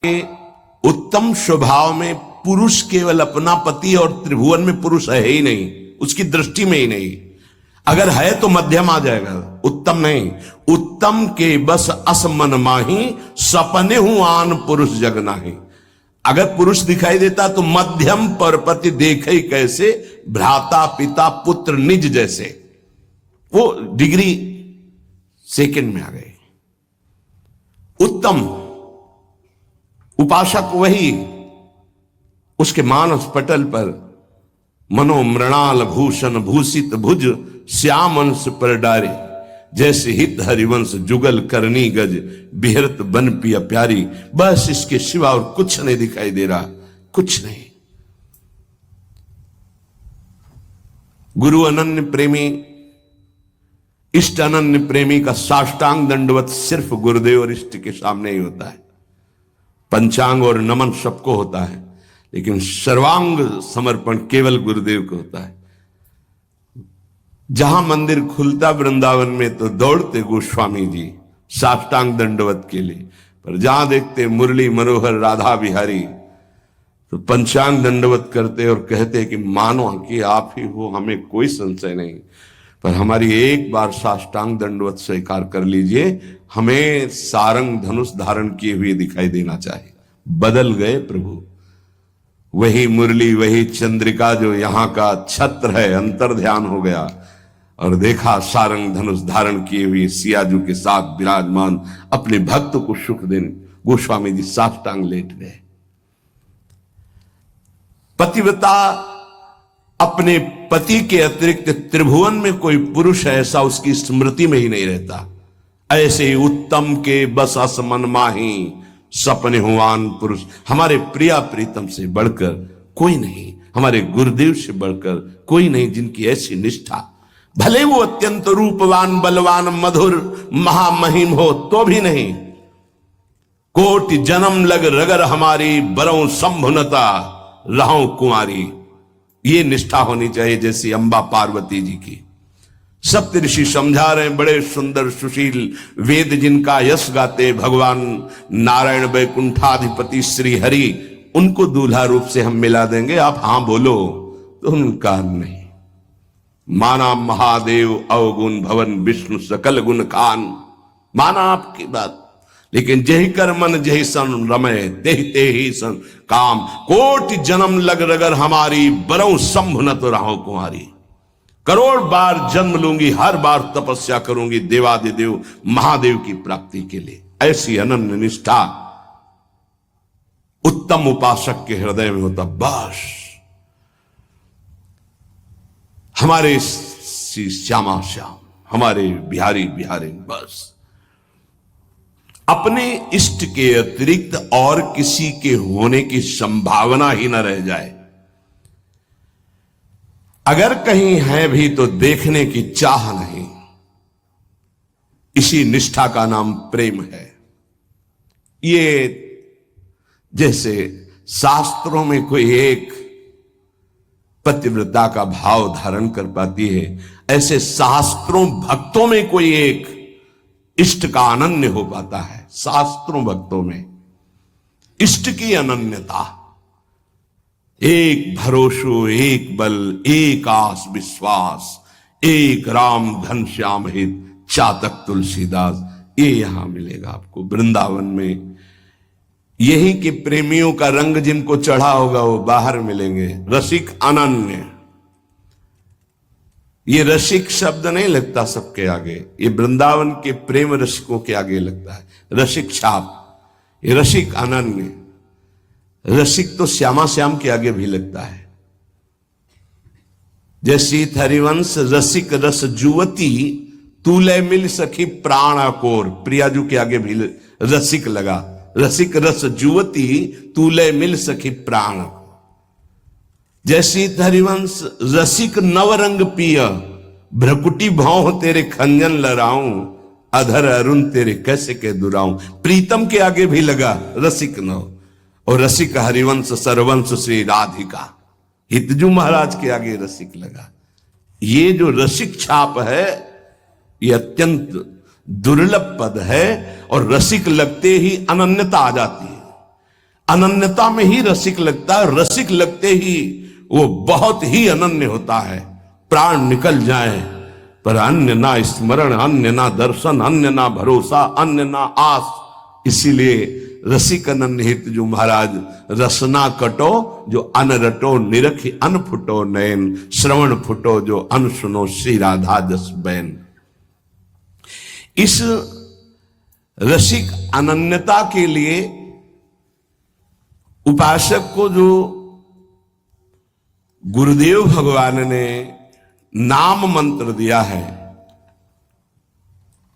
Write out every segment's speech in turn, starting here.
के उत्तम स्वभाव में पुरुष केवल अपना पति और त्रिभुवन में पुरुष है ही नहीं, उसकी दृष्टि में ही नहीं। अगर है तो मध्यम आ जाएगा, उत्तम नहीं। उत्तम के बस असमन माही, सपने हूं आन पुरुष जग नाही। अगर पुरुष दिखाई देता तो मध्यम परपति देखे कैसे, भ्राता पिता पुत्र निज जैसे। वो डिग्री सेकंड में आ गई। उत्तम उपासक वही, उसके मानस पटल पर मनो मृणाल भूषण भूषित भुज श्याम अंश पर डारे, जैसे हित हरिवंश जुगल करनी गज बिहरत बन पिया प्यारी। बस इसके सिवा और कुछ नहीं दिखाई दे रहा, कुछ नहीं। गुरु अनन्य प्रेमी, इष्ट अनन्य प्रेमी का साष्टांग दंडवत सिर्फ गुरुदेव और इष्ट के सामने ही होता है। पंचांग और नमन सबको होता है, लेकिन सर्वांग समर्पण केवल गुरुदेव को होता है। जहां मंदिर खुलता वृंदावन में तो दौड़ते गोस्वामी जी साष्टांग दंडवत के लिए, पर जहां देखते मुरली मनोहर राधा बिहारी तो पंचांग दंडवत करते और कहते कि मानो कि आप ही हो, हमें कोई संशय नहीं, पर हमारी एक बार साष्टांग दंडवत स्वीकार कर लीजिए, हमें सारंग धनुष धारण किए हुए दिखाई देना चाहिए। बदल गए प्रभु, वही मुरली वही चंद्रिका जो यहां का छत्र है, अंतर ध्यान हो गया और देखा सारंग धनुष धारण किए हुए सियाजू के साथ विराजमान अपने भक्त को सुख देने गोस्वामी जी साष्टांग लेट गए। पतिव्रता अपने पति के अतिरिक्त त्रिभुवन में कोई पुरुष है ऐसा उसकी स्मृति में ही नहीं रहता। ऐसे ही उत्तम के बस असमन माही, सपने हुआन पुरुष। हमारे प्रिया प्रीतम से बढ़कर कोई नहीं, हमारे गुरुदेव से बढ़कर कोई नहीं, जिनकी ऐसी निष्ठा, भले वो अत्यंत रूपवान बलवान मधुर महामहिम हो तो भी नहीं। कोटि जन्म लग रगर हमारी, बरौं संभुनता रहूं कुंवारी। ये निष्ठा होनी चाहिए जैसी अंबा पार्वती जी की। सप्त ऋषि समझा रहे हैं, बड़े सुंदर सुशील वेद जिनका यश गाते भगवान नारायण वैकुंठाधिपति श्री हरि, उनको दूल्हा रूप से हम मिला देंगे, आप हां बोलो, तो उनका नहीं। माना महादेव अवगुण भवन विष्णु सकल गुण खान, माना आपकी बात, लेकिन जही कर मन जही सन रमय, तेहि ही सन काम। कोटि जन्म लग रगर हमारी, बरौं संभु न तो रहो कुंवारी। करोड़ बार जन्म लूंगी, हर बार तपस्या करूंगी देवादिदेव महादेव की प्राप्ति के लिए। ऐसी अनन्य निष्ठा उत्तम उपासक के हृदय में होता। बस हमारे श्यामा श्याम, हमारे बिहारी बिहारी, बस अपने इष्ट के अतिरिक्त और किसी के होने की संभावना ही न रह जाए। अगर कहीं है भी तो देखने की चाह नहीं। इसी निष्ठा का नाम प्रेम है। ये जैसे शास्त्रों में कोई एक पतिव्रता का भाव धारण कर पाती है, ऐसे शास्त्रों भक्तों में कोई एक इष्ट का अनन्य हो पाता है। शास्त्रों भक्तों में इष्ट की अनन्यता, एक भरोसो एक बल एक आस विश्वास, एक राम घनश्याम हित चातक तुलसीदास, ये यहां मिलेगा आपको वृंदावन में। यही के प्रेमियों का रंग जिनको चढ़ा होगा वो बाहर मिलेंगे। रसिक अनन्य, ये रसिक शब्द नहीं लगता सबके आगे, ये वृंदावन के प्रेम रसिकों के आगे लगता है। रसिक छाप, ये रसिक अनन्य। रसिक तो श्यामा श्याम के आगे भी लगता है। जैसी हरिवंश रसिक रस जुवती, तूले मिल सखी प्राण कोर। प्रियाजू के आगे भी रसिक लगा। रसिक रस जुवती, तूले मिल सखी प्राण। जैसी हरिवंश रसिक नवरंग पिय, भ्रकुटी भाव तेरे खंजन लड़ाऊं, अधर अरुण तेरे कैसे के दुराऊं। प्रीतम के आगे भी लगा रसिक नव, और रसिक हरिवंश सरवंश श्री राधिका। हितजू महाराज के आगे रसिक लगा। ये जो रसिक छाप है ये अत्यंत दुर्लभ पद है, और रसिक लगते ही अनन्यता आ जाती है। अनन्यता में ही रसिक लगता है। रसिक लगते ही वो बहुत ही अनन्य होता है। प्राण निकल जाए पर अन्य ना स्मरण, अन्य ना दर्शन, अन्य ना भरोसा, अन्य ना आस। इसीलिए रसिक अनन्य हित जो महाराज, रसना कटो जो अन रटो, निरखी अन फुटो नयन, श्रवण फुटो जो अन सुनो, श्री राधा जस बैन। इस रसिक अनन्यता के लिए उपासक को जो गुरुदेव भगवान ने नाम मंत्र दिया है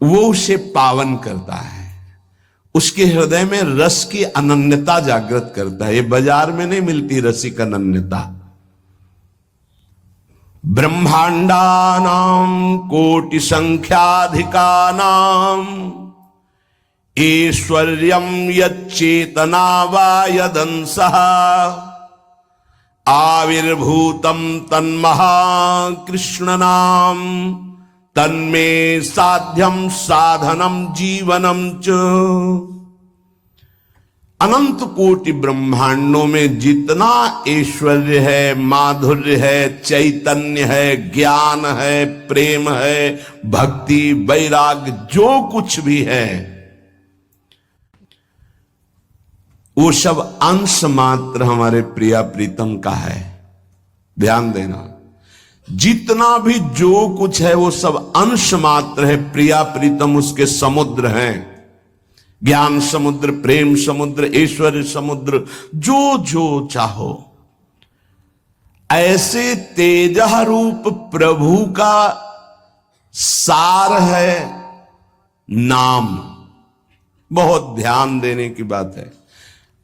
वो उसे पावन करता है, उसके हृदय में रस की अनन्यता जागृत करता है। ये बाजार में नहीं मिलती रसिक अनन्यता। ब्रह्मांडानां कोटि संख्याधिकानां ऐश्वर्यं यच्चेतना वा यदंसः आविर्भूतं तन्महाकृष्णनाम तन्मे साध्यम साधनम जीवनम च। अनंत कोटि ब्रह्मांडों में जितना ऐश्वर्य है, माधुर्य है, चैतन्य है, ज्ञान है, प्रेम है, भक्ति, वैराग्य, जो कुछ भी है वो सब अंश मात्र हमारे प्रिया प्रीतम का है। ध्यान देना, जितना भी जो कुछ है वो सब अंश मात्र है। प्रिया प्रीतम उसके समुद्र हैं, ज्ञान समुद्र, प्रेम समुद्र, ऐश्वर्य समुद्र, जो जो चाहो। ऐसे तेजः रूप प्रभु का सार है नाम। बहुत ध्यान देने की बात है।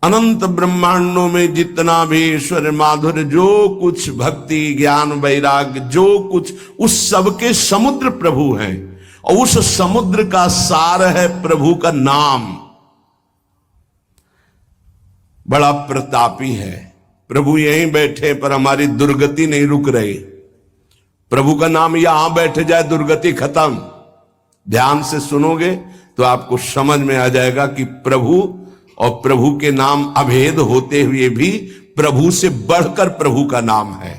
अनंत ब्रह्मांडों में जितना भी ईश्वर, माधुर्य, जो कुछ भक्ति, ज्ञान, वैराग्य, जो कुछ, उस सब के समुद्र प्रभु हैं और उस समुद्र का सार है प्रभु का नाम। बड़ा प्रतापी है प्रभु। यहीं बैठे पर हमारी दुर्गति नहीं रुक रही। प्रभु का नाम यहां बैठ जाए दुर्गति खत्म। ध्यान से सुनोगे तो आपको समझ में आ जाएगा कि प्रभु और प्रभु के नाम अभेद होते हुए भी प्रभु से बढ़कर प्रभु का नाम है।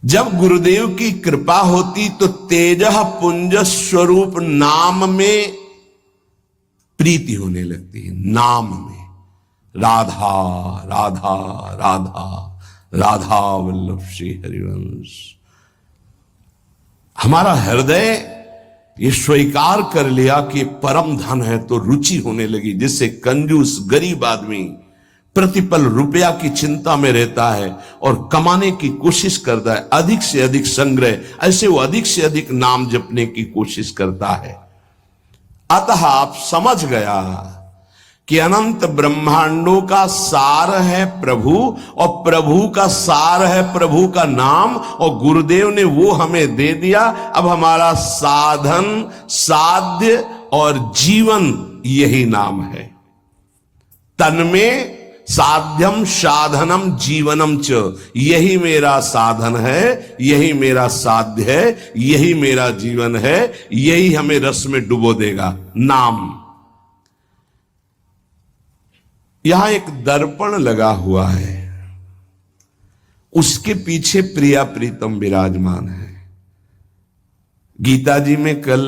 जब गुरुदेव की कृपा होती तो तेजः पुंज स्वरूप नाम में प्रीति होने लगती है। नाम में राधा राधा राधा राधा वल्लभ श्री हरिवंश। हमारा हृदय ये स्वीकार कर लिया कि परम धन है तो रुचि होने लगी। जिससे कंजूस गरीब आदमी प्रतिपल रुपया की चिंता में रहता है और कमाने की कोशिश करता है, अधिक से अधिक संग्रह, ऐसे वो अधिक से अधिक नाम जपने की कोशिश करता है। अतः आप समझ गया कि अनंत ब्रह्मांडों का सार है प्रभु और प्रभु का सार है प्रभु का नाम, और गुरुदेव ने वो हमें दे दिया। अब हमारा साधन, साध्य और जीवन यही नाम है। तन्मे साध्यम साधनम जीवनम च। यही मेरा साधन है, यही मेरा साध्य है, यही मेरा जीवन है, यही हमें रस में डुबो देगा। नाम। यहां एक दर्पण लगा हुआ है, उसके पीछे प्रिया प्रीतम विराजमान है। गीता जी में कल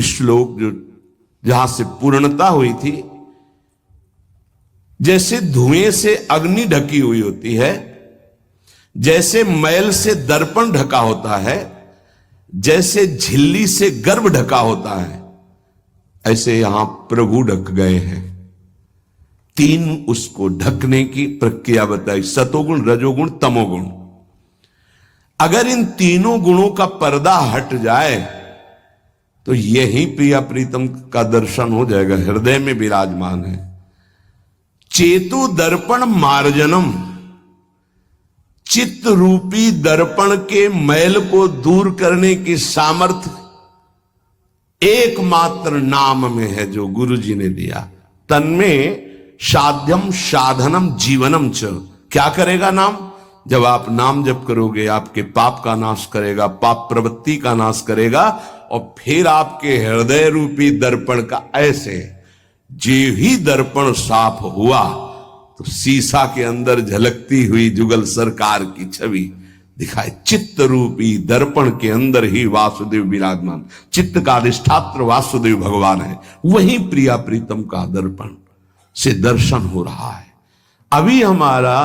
श्लोक जो जहां से पूर्णता हुई थी, जैसे धुएं से अग्नि ढकी हुई होती है, जैसे मैल से दर्पण ढका होता है, जैसे झिल्ली से गर्भ ढका होता है, ऐसे यहां प्रभु ढक गए हैं। तीन उसको ढकने की प्रक्रिया बताई, सतोगुण, रजोगुण, तमोगुण। अगर इन तीनों गुणों का पर्दा हट जाए तो यही प्रिया प्रीतम का दर्शन हो जाएगा। हृदय में विराजमान है। चेतु दर्पण मार्जनम। चित्त रूपी दर्पण के मैल को दूर करने की सामर्थ्य एकमात्र नाम में है जो गुरु जी ने दिया। तन्में साध्यम साधनम जीवनम च। क्या करेगा नाम? जब आप नाम जप करोगे आपके पाप का नाश करेगा, पाप प्रवृत्ति का नाश करेगा, और फिर आपके हृदय रूपी दर्पण का ऐसे जे ही दर्पण साफ हुआ तो शीशा के अंदर झलकती हुई जुगल सरकार की छवि दिखाए। चित्त रूपी दर्पण के अंदर ही वासुदेव विराजमान, चित्त का अधिष्ठात्र वासुदेव भगवान है। वही प्रिया प्रीतम का दर्पण से दर्शन हो रहा है। अभी हमारा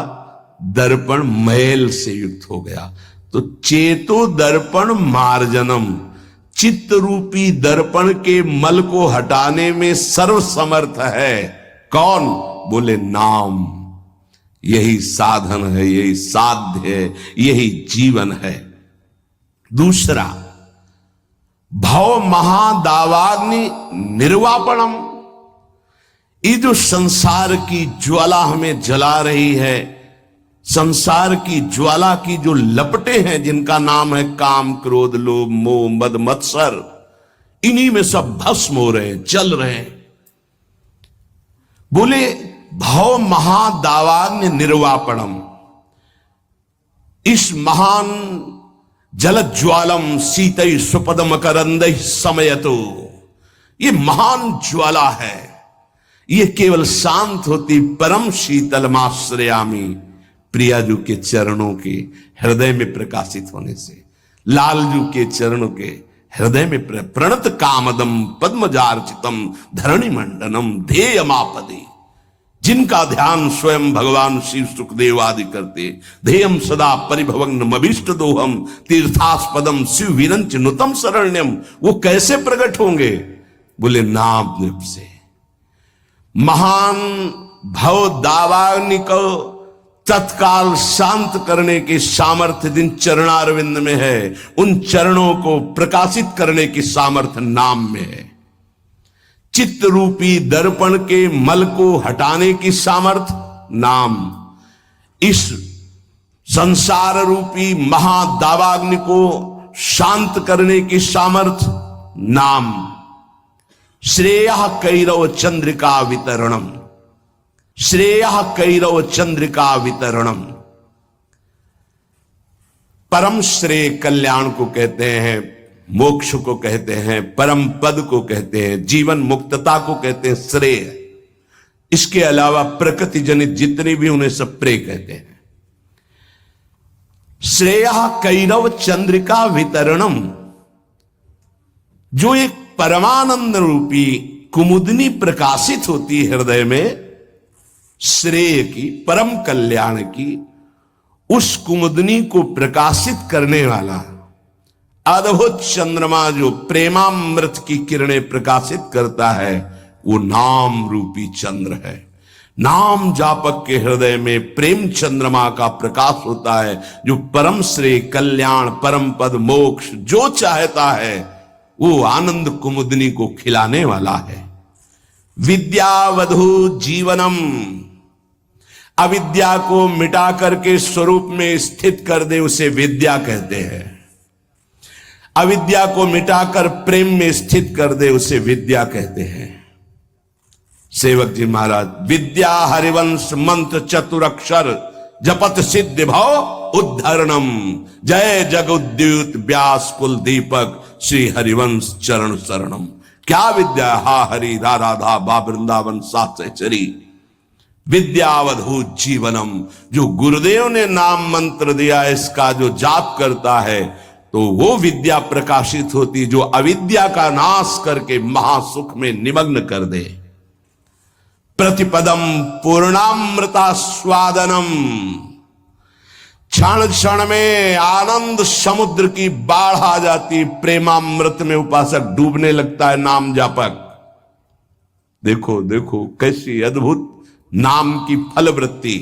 दर्पण मैल से युक्त हो गया, तो चेतो दर्पण मार्जनम, चित्त रूपी दर्पण के मल को हटाने में सर्वसमर्थ है कौन? बोले नाम। यही साधन है, यही साध्य है, यही जीवन है। दूसरा, भव महादावाग्नि निर्वापणम, ये जो संसार की ज्वाला हमें जला रही है, संसार की ज्वाला की जो लपटें हैं जिनका नाम है काम क्रोध लोभ मोह मद मत्सर, इन्हीं में सब भस्म हो रहे हैं, जल रहे हैं। बोले भव महादावाग्नि निर्वापणम, इस महान जलज्वालम शीतई सुपदम करंद समयतो, ये महान ज्वाला है। ये केवल शांत होती परम शीतलमाश्रयामी, प्रियाजू के चरणों के हृदय में प्रकाशित होने से, लालजू के चरणों के हृदय में प्रणत कामदम पद्मजार्चितम धरणि मंडनम ध्येयमापदे, जिनका ध्यान स्वयं भगवान शिव सुखदेव आदि करते। ध्येयम सदा परिभवग्न अभीष्ट दोहम तीर्थास्पदम शिव विरंच नुतम शरण्यम, वो कैसे प्रकट होंगे? बोले नाम जप से। महान भव दावाग्नि को तत्काल शांत करने की सामर्थ्य जिन चरणारविंद में है, उन चरणों को प्रकाशित करने की सामर्थ्य नाम में है। चित्त रूपी दर्पण के मल को हटाने की सामर्थ्य नाम। इस संसार रूपी महादावाग्नि को शांत करने की सामर्थ्य नाम। श्रेयः कैरव चंद्रिका वितरणम, श्रेयः कैरव चंद्रिका वितरणम, परम श्रेय कल्याण को कहते हैं, मोक्ष को कहते हैं, परम पद को कहते हैं, जीवन मुक्तता को कहते हैं श्रेय। इसके अलावा प्रकृति जनित जितने भी उन्हें सब प्रेय कहते हैं। श्रेयः कैरव चंद्रिका वितरणम, जो एक परमानंद रूपी कुमुदनी प्रकाशित होती है हृदय में, श्रेय की, परम कल्याण की, उस कुमुदनी को प्रकाशित करने वाला अद्भुत चंद्रमा जो प्रेमामृत की किरणें प्रकाशित करता है, वो नाम रूपी चंद्र है। नाम जापक के हृदय में प्रेम चंद्रमा का प्रकाश होता है, जो परम श्रेय कल्याण परम पद मोक्ष जो चाहता है वो आनंद कुमुदनी को खिलाने वाला है। विद्यावधु जीवनम, अविद्या को मिटा करके स्वरूप में स्थित कर दे उसे विद्या कहते हैं। अविद्या को मिटाकर प्रेम में स्थित कर दे उसे विद्या कहते हैं। सेवक जी महाराज, विद्या हरिवंश मंत्र चतुरक्षर जपत सिद्ध भव उद्धरणम, जय जगुद्युत व्यास कुल दीपक श्री हरिवंश चरण शरणम। क्या विद्या? हा हरि रा राधा बा वृंदावन सात सहचरी। विद्यावधूत जीवनम, जो गुरुदेव ने नाम मंत्र दिया इसका जो जाप करता है तो वो विद्या प्रकाशित होती, जो अविद्या का नाश करके महासुख में निमग्न कर दे। प्रतिपदम पूर्णामृता स्वादनम, क्षण क्षण में आनंद समुद्र की बाढ़ आ जाती, प्रेमामृत में उपासक डूबने लगता है नाम जापक। देखो देखो कैसी अद्भुत नाम की फलवृत्ति।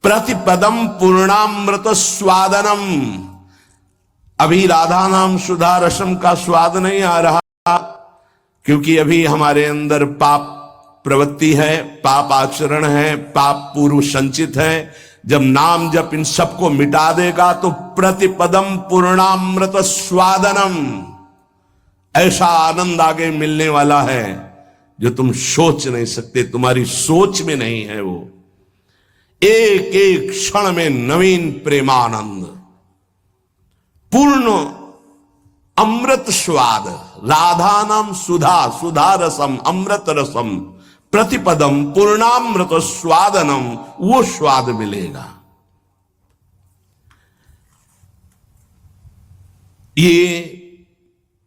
प्रतिपदम पूर्णामृत स्वादनम, अभी राधा नाम सुधा रसम का स्वाद नहीं आ रहा, क्योंकि अभी हमारे अंदर पाप प्रवृत्ति है, पाप आचरण है, पाप पूर्व संचित है। जब नाम जप इन सबको मिटा देगा तो प्रतिपदम पूर्णामृत स्वादनम, ऐसा आनंद आगे मिलने वाला है जो तुम सोच नहीं सकते, तुम्हारी सोच में नहीं है। वो एक एक क्षण में नवीन प्रेमानंद, पूर्ण अमृत स्वाद, राधा नाम सुधा, सुधा रसम अमृत रसम, प्रतिपदम पूर्णामृत स्वादनम, वो स्वाद मिलेगा। ये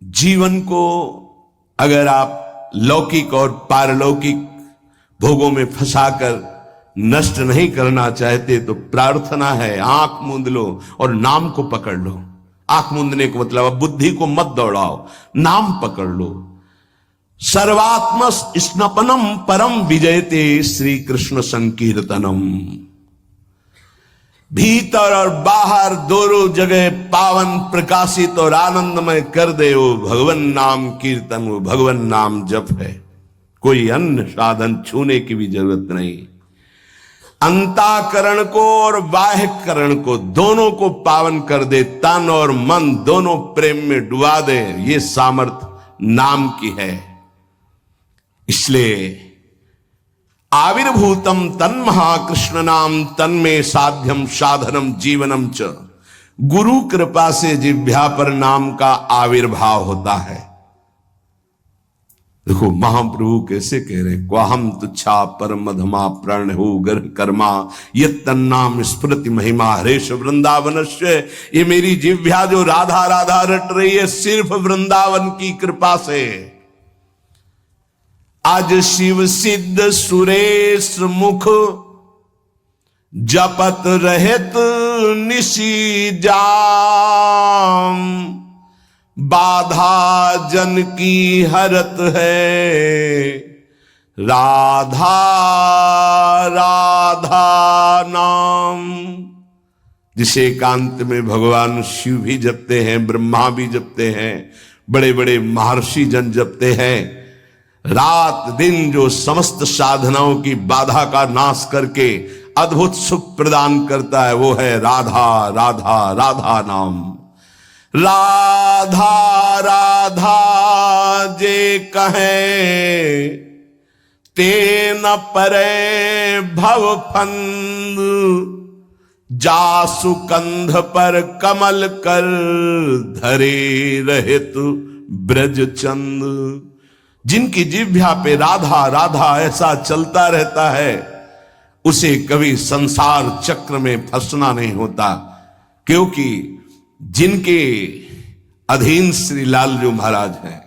जीवन को अगर आप लौकिक और पारलौकिक भोगों में फंसाकर नष्ट नहीं करना चाहते तो प्रार्थना है, आंख मूंद लो और नाम को पकड़ लो। आंख मूंदने का मतलब अब बुद्धि को मत दौड़ाओ, नाम पकड़ लो। सर्वात्म स्नपनम परम विजयते श्री कृष्ण संकीर्तनम। भीतर और बाहर दोनों जगह पावन प्रकाशित और आनंदमय कर दे वो भगवान नाम कीर्तन, वो भगवान नाम जप है। कोई अन्य साधन छूने की भी जरूरत नहीं। अंतःकरण को और बाह्यकरण को दोनों को पावन कर दे, तन और मन दोनों प्रेम में डुबा दे, ये सामर्थ्य नाम की है। इसलिए आविर्भूतम तन्महाकृष्ण नाम तन्मे साध्यम साधनम जीवनम च। गुरु कृपा से जिह्वा पर नाम का आविर्भाव होता है। देखो महाप्रभु कैसे कह रहे, क्वाहम तुच्छा परम धमा प्रण हो गर्भ कर्मा ये तन्नाम स्मृति महिमा हरेश वृंदावनस्य। ये मेरी जिह्वा जो राधा राधा रट रही है सिर्फ वृंदावन की कृपा से। आज शिव सिद्ध सुरेश मुख जपत रहत निशी जाम। बाधा जन की हरत है राधा राधा नाम। जिसे एकांत में भगवान शिव भी जपते हैं, ब्रह्मा भी जपते हैं, बड़े बड़े महर्षि जन जपते हैं। रात दिन जो समस्त साधनाओं की बाधा का नाश करके अद्भुत सुख प्रदान करता है वो है राधा राधा राधा नाम। राधा राधा जे कहे ते न परे भव फंद। जासु कंध पर कमल कर धरे रहित ब्रज चंद। जिनकी जिह्वा पे राधा राधा ऐसा चलता रहता है उसे कभी संसार चक्र में फंसना नहीं होता, क्योंकि जिनके अधीन श्री लालजू महाराज हैं,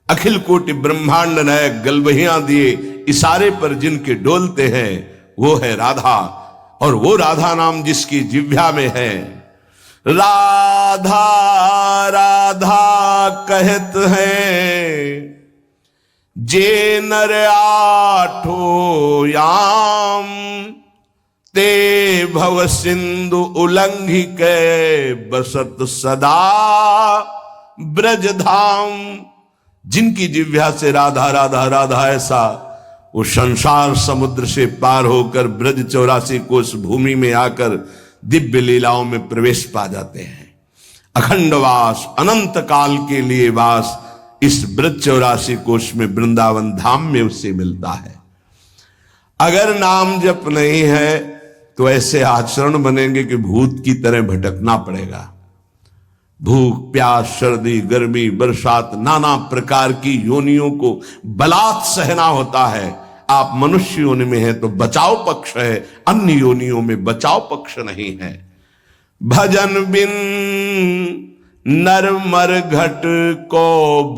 अखिल कोटि ब्रह्मांड नायक गलबहियां दिए इशारे पर जिनके डोलते हैं वो है राधा। और वो राधा नाम जिसकी जिह्वा में है, राधा राधा कहत है जे नर आठो याम। ते भव सिंधु उल्लंघि के बसत सदा ब्रज धाम। जिनकी जिह्वा से राधा राधा राधा ऐसा वो संसार समुद्र से पार होकर ब्रज 84 कोस भूमि में आकर दिव्य लीलाओं में प्रवेश पा जाते हैं। अखंड वास, अनंत काल के लिए वास इस ब्रज 84 कोष में वृंदावन धाम में उससे मिलता है। अगर नाम जप नहीं है तो ऐसे आचरण बनेंगे कि भूत की तरह भटकना पड़ेगा। भूख प्यास सर्दी गर्मी बरसात नाना प्रकार की योनियों को बलात् सहना होता है। आप मनुष्य योनि में हैं तो बचाव पक्ष है, अन्य योनियों में बचाव पक्ष नहीं है। भजन बिन नर मर घट को